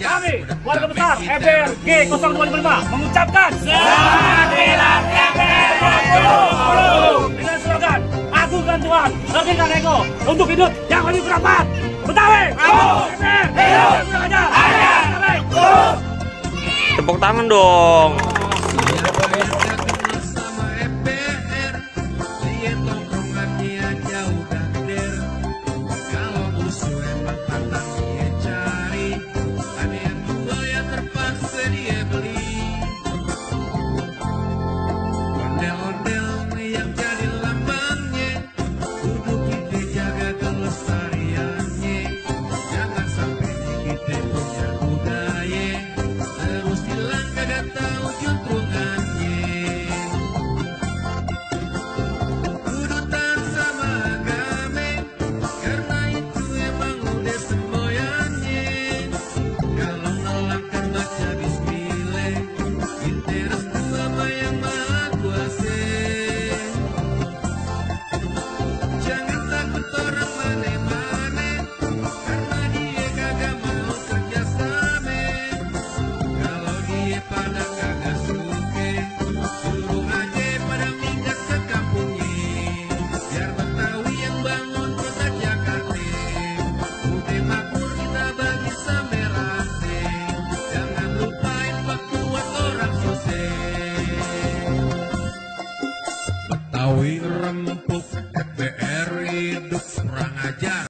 Kami, warga besar EBRG 0255 mengucapkan Selamat dengan slogan agungkan Tuhan, berikan ego untuk hidup yang lebih berapat. Betawi, Tepuk tangan dong. Betawi rempuk, EBR hidup kurang ajar.